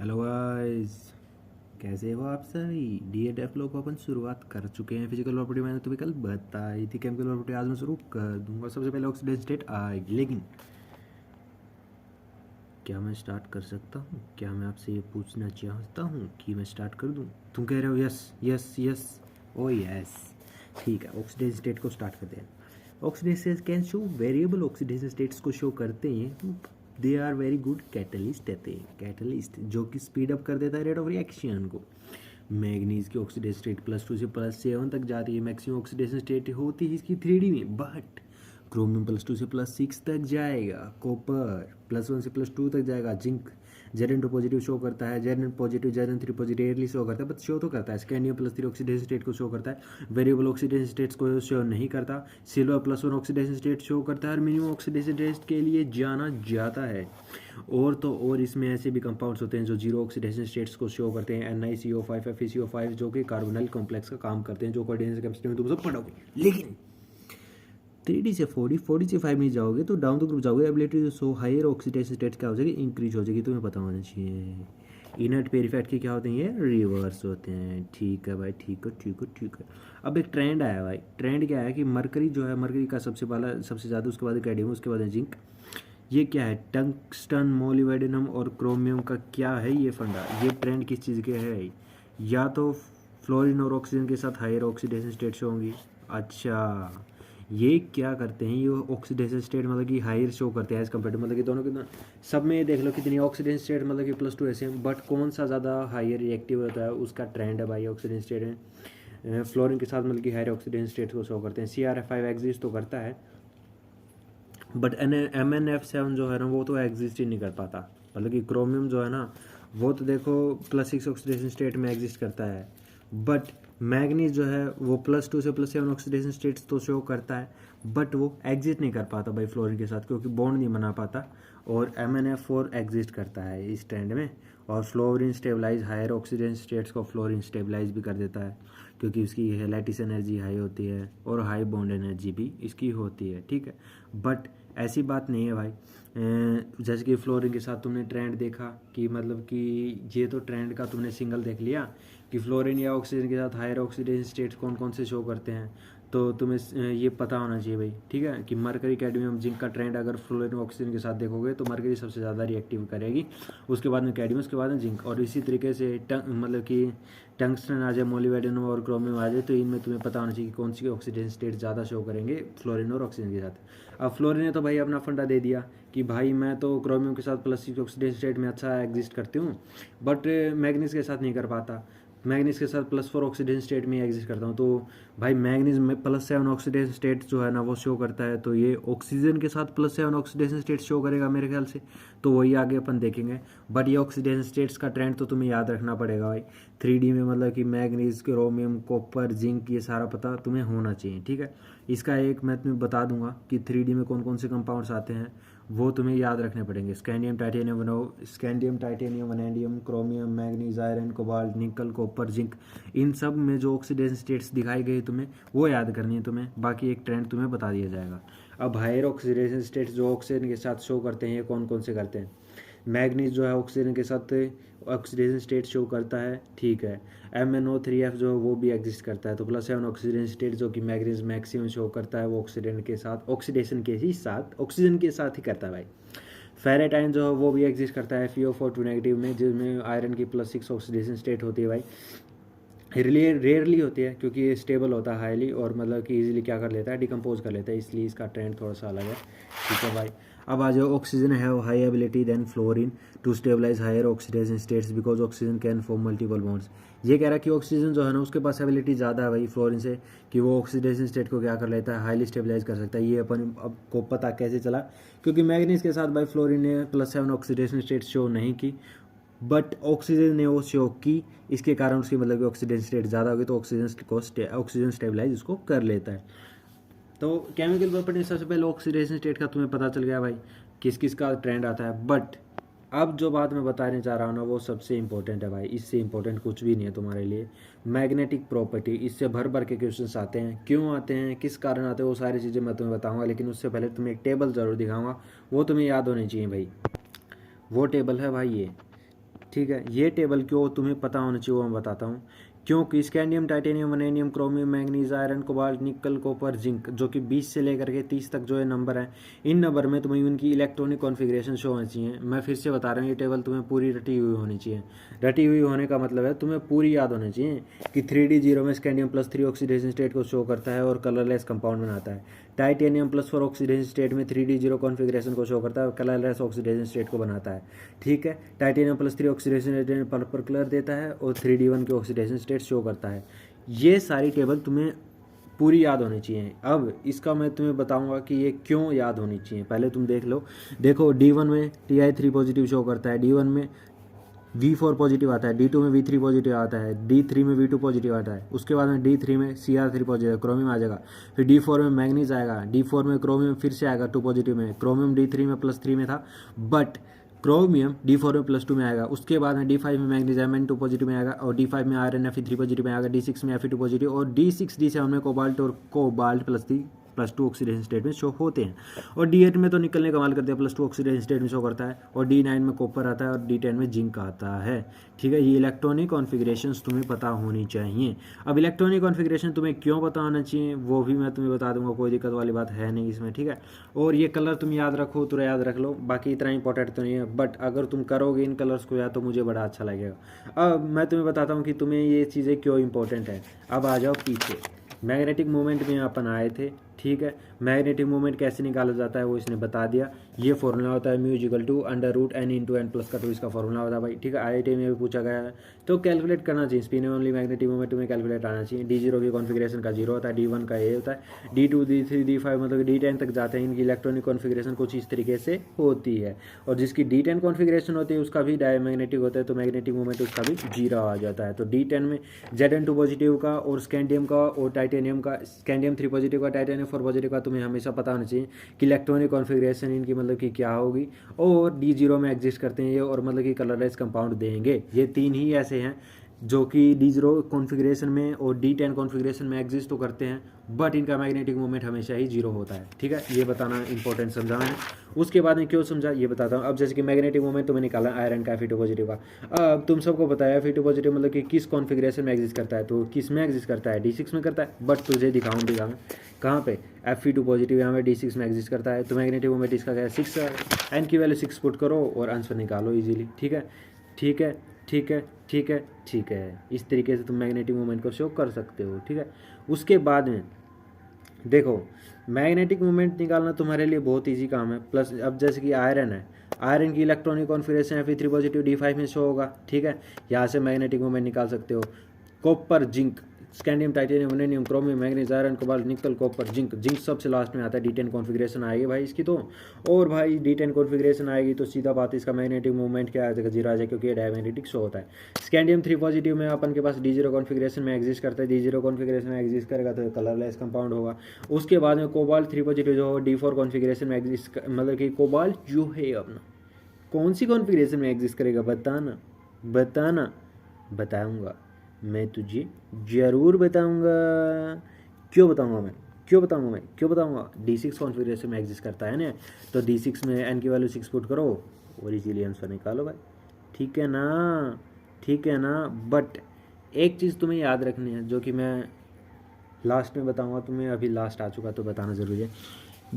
Hello guys, कैसे हो आप सभी। DA लोग अपन शुरुआत कर चुके हैं। फिजिकल प्रॉपर्टी मैंने तुम्हें कल बताई थी। केमिकल प्रॉपर्टी आज मैं शुरू कर दूंगा। सबसे पहले ऑक्सीडेशन स्टेट आएगी, लेकिन क्या मैं स्टार्ट कर सकता हूँ? क्या मैं आपसे ये पूछना चाहता हूँ कि मैं स्टार्ट कर दूँ? तुम कह रहे हो yes yes yes, oh yes. ठीक है, ऑक्सीडेशन स्टेट को स्टार्ट करते हैं। Oxidation can show variable oxidation states को शो करते हैं। They are very good catalyst कहते हैं, कैटलिस्ट जो कि स्पीड अप कर देता है रेट ऑफ रिएक्शन को। मैग्नीज की ऑक्सीडेशन स्टेट +2 से +7 तक जाती है। मैक्सिमम ऑक्सीडेशन स्टेट होती है इसकी 3D में, बट क्रोमियम +2 से +6 तक जाएगा। कॉपर +1 से +2 तक जाएगा। जिंक Zn2 पॉजिटिव शो करता है, Zn positive Zn3 positive rarely show करता है, बट शो तो करता है। स्कैंडियम +3 ऑक्सीडेशन स्टेट को शो करता है, वेरिएबल ऑक्सीडेशन स्टेट्स को शो नहीं करता। सिल्वर +1 ऑक्सीडेशन स्टेट शो करता है और मिनिमम ऑक्सीडेशन स्टेट के लिए जाना जाता है। और तो और इसमें ऐसे भी कंपाउंड्स होते हैं जो जीरो ऑक्सीडेशन स्टेट्स को शो करते हैं, NiCO5 FeCO5 जो कि कार्बोनिल कॉम्प्लेक्स का काम करते हैं, जो कोऑर्डिनेशन केमिस्ट्री में तुम सब पढ़ोगे। लेकिन 3D से 40 से 5 नहीं जाओगे तो डाउन द ग्रुप जाओगे, ability to show higher oxidation state क्या हो जाएगी, इंक्रीज हो जाएगी। तुम्हें पता होना चाहिए। इनर्ट पेरीफेट के क्या होते हैं, ये रिवर्स होते हैं। ठीक है भाई, ठीक है ठीक है ठीक है। अब एक ट्रेंड आया भाई। ट्रेंड क्या है कि मरकरी जो है, मरकरी का सबसे पहला सबसे ज़्यादा, उसके बाद कैडमियम, उसके बाद जिंक। ये क्या है, टंगस्टन मोलिब्डेनम और क्रोमियम का क्या है ये फंडा। ये ट्रेंड किस चीज़ के है, या तो फ्लोरीन और ऑक्सीजन के साथ हायर ऑक्सीडेशन स्टेट्स होंगी। अच्छा, ये क्या करते हैं, ये ऑक्सीडेशन स्टेट मतलब कि हायर शो करते हैं एज कम्पेयर टू, मतलब कि दोनों के सब में ये देख लो कितनी ऑक्सीडेशन स्टेट मतलब कि +2 ऐसे हैं, बट कौन सा ज़्यादा हायर रिएक्टिव होता है उसका ट्रेंड है भाई ऑक्सीडेशन स्टेट में। फ्लोरीन के साथ मतलब कि हायर ऑक्सीडेशन स्टेट को शो करते हैं। CrF5 एग्जिस्ट तो करता है, बट MnF7 जो है ना वो तो एग्जिस्ट ही नहीं कर पाता। मतलब कि क्रोमियम जो है ना वो तो देखो +6 ऑक्सीडेशन स्टेट में एग्जिस्ट करता है, बट मैग्नीज जो है वो +2 से +7 ऑक्सीडेशन स्टेट्स तो शो करता है, बट वो एग्जिस्ट नहीं कर पाता भाई फ्लोरीन के साथ, क्योंकि बॉन्ड नहीं बना पाता। और MnF4 एग्जिस्ट करता है इस ट्रेंड में, और fluorine stabilise higher oxidation states को फ्लोरीन स्टेबलाइज भी कर देता है, क्योंकि उसकी लैटिस एनर्जी हाई होती है और हाई बॉन्ड एनर्जी भी इसकी होती है। ठीक है, बट ऐसी बात नहीं है भाई। जैसे कि फ्लोरीन के साथ तुमने ट्रेंड देखा कि मतलब कि ये तो ट्रेंड का तुमने सिंगल देख लिया कि फ्लोरीन या ऑक्सीजन के साथ हायर ऑक्सीडेशन स्टेट्स कौन कौन से शो करते हैं, तो तुम्हें ये पता होना चाहिए भाई। ठीक है, कि मरकरी कैडमियम जिंक का ट्रेंड अगर फ्लोरीन ऑक्सीजन के साथ देखोगे तो मरकरी सबसे ज़्यादा रिएक्टिव करेगी, उसके बाद में कैडमियम, उसके बाद में जिंक, और इसी तरीके से मतलब कि टंगस्टन आ जाए, मोलिब्डेनम और क्रोमियम आ जाए, तो इनमें तुम्हें पता होना चाहिए कि कौन सी ऑक्सीडेशन स्टेट ज़्यादा शो करेंगे फ्लोरीन और ऑक्सीजन के साथ। अब फ्लोरीन ने तो भाई अपना फंडा दे दिया कि भाई मैं तो क्रोमियम के साथ +6 ऑक्सीडेशन स्टेट में अच्छा एग्जिस्ट करती हूँ, बट मैग्नीज के साथ नहीं कर पाता। मैग्नीज के साथ +4 ऑक्सीडेशन स्टेट में एग्जिस्ट करता हूँ, तो भाई मैग्नीज में +7 ऑक्सीडेशन स्टेट जो है ना वो शो करता है, तो ये ऑक्सीजन के साथ +7 ऑक्सीडेशन स्टेट शो करेगा मेरे ख्याल से, तो वही आगे अपन देखेंगे। बट ये ऑक्सीडेशन स्टेट्स का ट्रेंड तो तुम्हें याद रखना पड़ेगा भाई 3D में, मतलब कि मैग्नीज, क्रोमियम, कॉपर, जिंक, ये सारा पता तुम्हें होना चाहिए। ठीक है, इसका एक मैं तुम्हें बता दूंगा कि 3D में कौन कौन से कंपाउंड्स आते हैं, वो तुम्हें याद रखने पड़ेंगे। Scandium titanium vanadium chromium manganese iron cobalt nickel copper zinc, इन सब में जो ऑक्सीडेशन स्टेट्स दिखाई गई तुम्हें वो याद करनी है तुम्हें, बाकी एक ट्रेंड तुम्हें बता दिया जाएगा। अब हायर ऑक्सीडेशन स्टेट्स जो ऑक्सीजन के साथ शो करते हैं ये कौन कौन से करते हैं। मैग्नीज जो है ऑक्सीजन के साथ ऑक्सीडेशन स्टेट शो करता है, ठीक है। MnO3F जो है वो भी एग्जिस्ट करता है, तो +7 ऑक्सीजन स्टेट जो कि मैग्नीज मैक्सिमम शो करता है वो ऑक्सीजन के साथ, ऑक्सीडेशन के ही साथ, ऑक्सीजन के साथ ही करता है भाई। फेरेटाइन जो है वो भी एग्जिस्ट करता है FeO4 नेगेटिव में, जिसमें आयरन की +6 ऑक्सीडेशन स्टेट होती है भाई। रेयरली होती है क्योंकि ये स्टेबल होता है हाईली, और मतलब कि इजीली क्या कर लेता है, डिकम्पोज कर लेता है, इसलिए इसका ट्रेंड थोड़ा सा अलग है। ठीक है भाई, अब आ जाओ। Oxygen have high ability than fluorine to stabilise higher oxidation states because oxygen can form multiple bonds. ये कह रहा है कि ऑक्सीजन जो है ना उसके पास एबिलिटी ज़्यादा है भाई फ्लोरीन से, कि वो ऑक्सीडेशन स्टेट को क्या कर लेता है, हाईली स्टेबलाइज कर सकता है। ये अपन अब को पता कैसे चला, क्योंकि मैग्नीज के साथ भाई फ्लोरीन ने +7 ऑक्सीडेशन स्टेट शो नहीं की, बट ऑक्सीजन ने वो शो की, इसके कारण उसकी मतलब कि ऑक्सीजन स्टेट ज़्यादा होगी, तो ऑक्सीजन स्टेबलाइज उसको कर लेता है। तो केमिकल प्रॉपर्टी सबसे पहले ऑक्सीडेशन स्टेट का तुम्हें पता चल गया भाई किस किस का ट्रेंड आता है। बट अब जो बात मैं बताने चाह रहा हूँ ना वो सबसे इंपॉर्टेंट है भाई, इससे इंपॉर्टेंट कुछ भी नहीं है तुम्हारे लिए। मैग्नेटिक प्रॉपर्टी, इससे भर भर के क्वेश्चंस आते हैं, क्यों आते हैं, किस कारण आते हैं, वो सारी चीज़ें मैं तुम्हें बताऊंगा, लेकिन उससे पहले तुम्हें एक टेबल ज़रूर दिखाऊंगा, वो तुम्हें याद होनी चाहिए भाई। वो टेबल है भाई ये, ठीक है, ये टेबल क्यों तुम्हें पता होना चाहिए वो मैं बताता हूँ। क्योंकि स्कैंडियम, टाइटेनियम, वनेनियम, chromium, manganese, iron, cobalt, nickel, copper, zinc, जो कि 20 से लेकर के 30 तक जो है नंबर है, इन नंबर में तुम्हें उनकी इलेक्ट्रॉनिक कॉन्फ़िगरेशन शो होनी चाहिए। मैं फिर से बता रहा हूँ, ये टेबल तुम्हें पूरी रटी हुई होनी चाहिए। रटी हुई होने का मतलब है तुम्हें पूरी याद होनी चाहिए कि 3D0 में स्कैंडियम +3 ऑक्सीडेशन स्टेट को शो करता है और कलरलेस कंपाउंड बनाता है। टाइटेनियम +4 ऑक्सीडेशन स्टेट में 3D0 कॉन्फ़िगरेशन को शो करता है और कलरलेस ऑक्सीडेशन स्टेट को बनाता है। ठीक है, टाइटेनियम +3 ऑक्सीडेशन स्टेट में पर्पल कलर देता है और 3D1 के ऑक्सीडेशन स्टेट शो करता है। ये सारी टेबल तुम्हें पूरी याद होनी चाहिए। अब इसका मैं तुम्हें बताऊंगा कि ये क्यों याद होनी चाहिए, पहले तुम देख लो। देखो D1 में Ti3 पॉजिटिव शो करता है, D1 में V4 पॉजिटिव आता है, D2 में V3 पॉजिटिव आता है, D3 में V2 पॉजिटिव आता है। उसके बाद में D3 में Cr3 पॉजिटिव क्रोमियम आ जाएगा। फिर D4 में मैंगनीज आएगा, D4 में क्रोमियम फिर से आएगा 2 पॉजिटिव में। क्रोमियम D3 में +3 में था, बट क्रोमियम D4 में +2 में आएगा। उसके बाद में D5 में मैग्नीज Mn2 पॉजिटिव में आएगा और D5 में आयरन Fe3 पॉजिटिव में आएगा, D6 में Fe2 पॉजिटिव और D6 D7 में कोबाल्ट और कोबाल्ट +2 ऑक्सीडेशन स्टेट में शो होते हैं। और D8 में तो निकलने कमाल करते हैं, +2 ऑक्सीडेशन स्टेट में शो करता है। और D9 में कॉपर आता है और D10 में जिंक आता है। ठीक है, ये इलेक्ट्रॉनिक कॉन्फ़िगरेशंस तुम्हें पता होनी चाहिए। अब इलेक्ट्रॉनिक कॉन्फ़िगरेशन तुम्हें क्यों पता होना चाहिए वो भी मैं तुम्हें बता दूंगा, कोई दिक्कत वाली बात है नहीं इसमें। ठीक है, और ये कलर तुम याद रखो तो याद रख लो, बाकी इतना इंपॉर्टेंट तो नहीं है, बट अगर तुम करोगे इन कलर्स को याद तो मुझे बड़ा अच्छा लगेगा। अब मैं तुम्हें बताता हूँ कि तुम्हें ये चीज़ें क्यों इंपॉर्टेंट है। अब आ जाओ पीछे, मैग्नेटिक मोमेंट में अपन आए थे। ठीक है, मैग्नेटिक मोमेंट कैसे निकाला जाता है वो इसने बता दिया। ये फॉर्मूला होता है μ=√n×n+2 इसका फॉर्मूला होता है भाई। ठीक है, IIT में भी पूछा गया है तो कैलकुलेट करना चाहिए। स्पिन ओनली मैग्नेटिक मोमेंट में कैलकुलेट आना चाहिए। D0 की कॉन्फ़िगरेशन का 0 होता है, D1 का A होता है, D2 D3 D5 मतलब D10 तक जाते हैं। इनकी इलेक्ट्रॉनिक कॉन्फ़िगरेशन कुछ इस तरीके से होती है। और जिसकी D10 कॉन्फ़िगरेशन होती है उसका भी डायमैग्नेटिक होता है, तो मैग्नेटिक मोमेंट उसका भी 0 आ जाता है। तो D10 में Zn2 पॉजिटिव का और स्कैंडियम का और टाइटेनियम का, स्कैंडियम 3 पॉजिटिव का, टाइटेनियम 4 पॉजिटिव का तुम्हें हमेशा पता होना चाहिए कि इलेक्ट्रॉनिक कॉन्फ़िगरेशन इनकी मतलब कि क्या होगी। और D0 में एग्जिस्ट करते हैं ये, और मतलब कि कलरलेस कंपाउंड देंगे। ये 3 ही ऐसे हैं जो कि D0 कॉन्फ़िगरेशन में और D10 कॉन्फ़िगरेशन में एग्जिस्ट तो करते हैं, बट इनका मैग्नेटिक मोमेंट हमेशा ही 0 होता है। ठीक है, ये बताना इंपॉर्टेंट समझा मैंने। उसके बाद में क्यों समझा ये बताता हूँ। अब जैसे कि मैग्नेटिक मोमेंट तुम्हें निकाला आयरन का Fe2 पॉजिटिव का। अब तुम सबको बताया Fe2 पॉजिटिव मतलब कि किस कॉन्फ़िगरेशन में एग्जिस्ट करता है, तो किस में एग्जिस्ट करता है, D6 में करता है। बट तुझे दिखाऊंगा मैं कहाँ पे Fe2 पॉजिटिव यहाँ पे D6 में एग्जिस्ट करता है। तो मैग्नेटिक मोमेंट इसका क्या है 6 है। एन की वैल्यू 6 पुट करो और आंसर निकालो इजीली। ठीक है, ठीक है, ठीक है, ठीक है, ठीक है। इस तरीके से तुम मैग्नेटिक मोमेंट को शो कर सकते हो। ठीक है, उसके बाद में देखो मैग्नेटिक मोमेंट निकालना तुम्हारे लिए बहुत इजी काम है। प्लस अब जैसे कि आयरन है, आयरन की electronic configuration Fe3 positive D5 में शो होगा। ठीक है, यहाँ से मैग्नेटिक मोमेंट निकाल सकते हो। कॉपर, जिंक, स्कैंडियम, टाइटेनियम, वनेनियम, chromium, manganese, iron, cobalt, nickel, copper, zinc. Zinc सबसे लास्ट में आता है, D10 कॉन्फ़िगरेशन आएगी भाई इसकी तो। और भाई D10 कॉन्फ़िगरेशन आएगी तो सीधा बात इसका मैग्नेटिक मोमेंट क्या आ जाएगा 0 आ जाएगा, क्योंकि ये डायमैग्नेटिक शो होता है। स्कैंडियम 3 पॉजिटिव में अपन के पास D0 कॉन्फ़िगरेशन में एग्जिस्ट करता है। D0 कॉन्फ़िगरेशन में एग्जिस्ट करेगा तो कलरलेस कंपाउंड होगा। उसके बाद में कोबाल्ट 3 पॉजिटिव जो हो D4 कॉन्फ़िगरेशन में एग्जिस्ट, मतलब कि कोबाल्ट जो है अपना कौन सी कॉन्फ़िगरेशन में एग्जिस्ट करेगा बताना, बताना, बताऊँगा मैं तुझे ज़रूर बताऊंगा। क्यों बताऊंगा मैं, क्यों बताऊंगा मैं, क्यों बताऊंगा। D6 कॉन्फ़िगरेशन में एग्जिस्ट करता है ना, तो D6 में n की वैल्यू 6 पुट करो और इजीली आंसर निकालो भाई। ठीक है ना, ठीक है ना। बट एक चीज़ तुम्हें याद रखनी है जो कि मैं लास्ट में बताऊंगा तुम्हें, अभी लास्ट आ चुका तो बताना ज़रूरी है।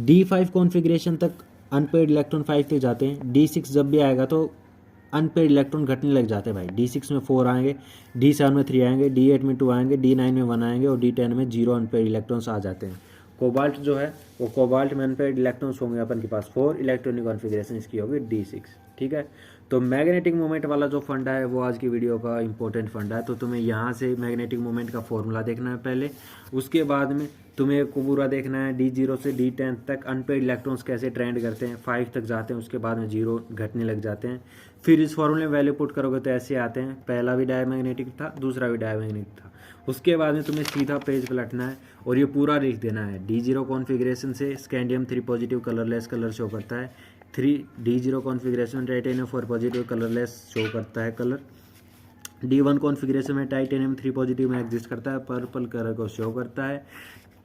D5 कॉन्फ़िगरेशन तक अनपेड इलेक्ट्रॉन 5 तक जाते हैं। D6 जब भी आएगा तो अनपेड इलेक्ट्रॉन घटने लग जाते हैं भाई। D6 में 4 आएंगे, D7 में 3 आएंगे, D8 में 2 आएंगे, D9 में 1 आएंगे और D10 में 0 अनपेड इलेक्ट्रॉन्स आ जाते हैं। कोबाल्ट जो है वो कोबाल्ट में अनपेड इलेक्ट्रॉन्स होंगे अपन के पास 4, इलेक्ट्रॉनिक कॉन्फ़िगरेशन इसकी होगी D6। ठीक है, तो मैग्नेटिक मोमेंट वाला जो फंडा है वो आज की वीडियो का इंपॉर्टेंट फंडा है। तो तुम्हें यहाँ से मैग्नेटिक मोमेंट का फॉर्मूला देखना है पहले, उसके बाद में तुम्हें को पूरा देखना है D0 से D10 तक अनपेड इलेक्ट्रॉन्स कैसे ट्रेंड करते हैं, 5 तक जाते हैं, उसके बाद में 0 घटने लग जाते हैं। फिर इस फॉर्मूले में वैल्यू पुट करोगे तो ऐसे आते हैं, पहला भी डायमैग्नेटिक था, दूसरा भी डायमैग्नेटिक था। उसके बाद में तुम्हें सीधा पेज पलटना है और ये पूरा लिख देना है। D0 कॉन्फ़िगरेशन से scandium 3 positive colourless colour show करता है। D0 configuration titanium 4 positive colourless show करता है कलर। D1 कॉन्फ़िगरेशन में टाइटेनियम 3 पॉजिटिव में एग्जिस्ट करता है, पर्पल कलर को शो करता है।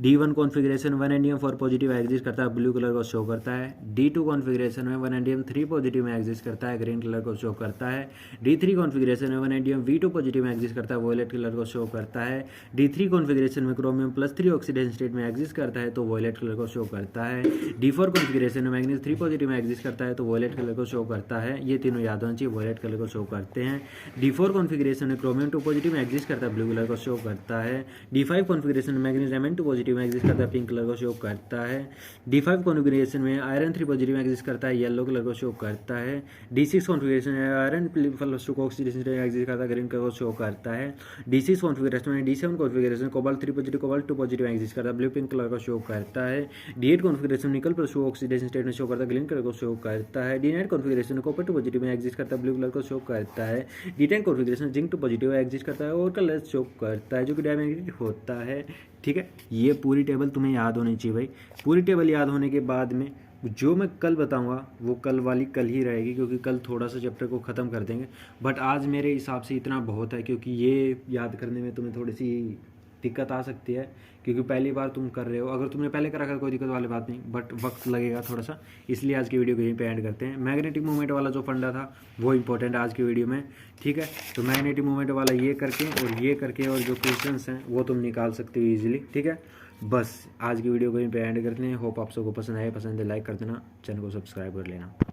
D1 configuration 1 NDM 4 positive exist करता है, ब्लू कलर को शो करता है। D2 कॉन्फ़िगरेशन में 1 एनडीएम 3 पॉजिटिव में एग्जिस्ट करता है, ग्रीन कलर को शो करता है। D3 कॉन्फ़िगरेशन में 1 एनडीएम V2 पॉजिटिव में एग्जिस्ट करता है, वॉयलेट कलर को शो करता है। D3 कॉन्फ़िगरेशन में क्रोमियम +3 ऑक्सीडेशन स्टेट में एग्जिस्ट करता है तो वॉयलेट कलर को शो करता है। D4 कॉन्फ़िगरेशन में मैग्नीज 3 पॉजिटिव में एग्जिस्ट करता है तो वॉयलेट कलर को शो करता है। ये तीनों याद होना चाहिए, वॉयलेट कलर को शो करते हैं। D4 कॉन्फ़िगरेशन में क्रोमियम 2 पॉजिटिव में एग्जिस्ट करता है, ब्लू कलर को शो करता है। D5 कॉन्फ़िगरेशन में मैग्नीज Mn2 पॉजिटिव में एग्जिस्ट करता है, पिंक कलर को शो करता है। D5 कॉन्फ़िगरेशन में आयरन 3 पॉजिटिव में एग्जिस्ट करता है, येलो कलर को शो करता है। D6 कॉन्फ़िगरेशन में आयरन +2 को ऑक्सीडेशन स्टेट में एग्जिस्ट करता है, ग्रीन कलर को शो करता है। D6 कॉन्फ़िगरेशन में D7 configuration cobalt 3 positive cobalt 2 positive में एग्जिस्ट करता है, ब्लू पिंक कलर को शो करता है। D8 कॉन्फ़िगरेशन निकल +2 ऑक्सीडेशन स्टेट में शो करता है, ग्रीन कलर को शो करता है। D9 कॉन्फ़िगरेशन कॉपर 2 पॉजिटिव में एग्जिस्ट करता है, ब्लू कलर को शो करता है। D10 configuration zinc 2 positive exist करता है और कलर शो करता है जो कि डायमैग्नेटिक होता है। ठीक है, ये पूरी टेबल तुम्हें याद होनी चाहिए भाई। पूरी टेबल याद होने के बाद में जो मैं कल बताऊंगा वो कल वाली कल ही रहेगी, क्योंकि कल थोड़ा सा चैप्टर को ख़त्म कर देंगे। बट आज मेरे हिसाब से इतना बहुत है, क्योंकि ये याद करने में तुम्हें थोड़ी सी दिक्कत आ सकती है, क्योंकि पहली बार तुम कर रहे हो। अगर तुमने पहले करा कर कोई दिक्कत वाली बात नहीं, बट वक्त लगेगा थोड़ा सा, इसलिए आज की वीडियो को यहीं पे एंड करते हैं। मैग्नेटिक मूवमेंट वाला जो फंडा था वो इंपॉर्टेंट है आज की वीडियो में। ठीक है, तो मैग्नेटिक मूवमेंट वाला ये करके और जो क्वेश्चंस हैं वो तुम निकाल सकते हो ईजिली। ठीक है, बस आज की वीडियो को यहीं पे एंड करते हैं। होप आप सबको पसंद आए, पसंद है लाइक कर देना, चैनल को सब्सक्राइब कर लेना।